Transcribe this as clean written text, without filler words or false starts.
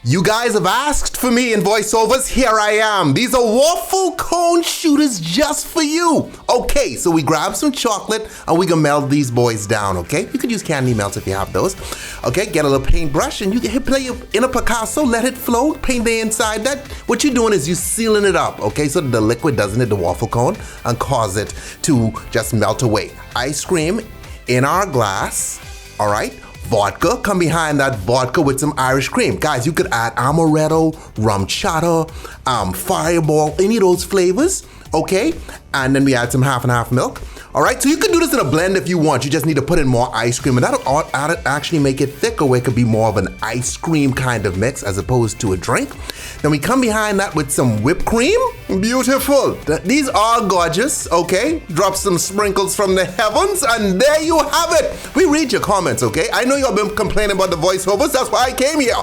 You guys have asked for me in voiceovers. Here I am. These are waffle cone shooters just for you. Okay, so we grab some chocolate and we can melt these boys down, okay? You could use candy melts if you have those. Okay, get a little paintbrush and you can play in a Picasso, let it flow, paint the inside. That what you're doing is you're sealing it up, okay? So the liquid doesn't hit the waffle cone and cause it to just melt away. Ice cream in our glass, all right? Vodka, come behind that vodka with some Irish cream. Guys, you could add amaretto, rum chata, fireball, any of those flavors, okay? And then we add some half and half milk. All right, so you can do this in a blend if you want. You just need to put in more ice cream, and that'll actually make it thicker, where it could be more of an ice cream kind of mix as opposed to a drink. Then we come behind that with some whipped cream. Beautiful. These are gorgeous, okay? Drop some sprinkles from the heavens, and there you have it. We read your comments, okay? I know you've been complaining about the voiceovers. That's why I came here.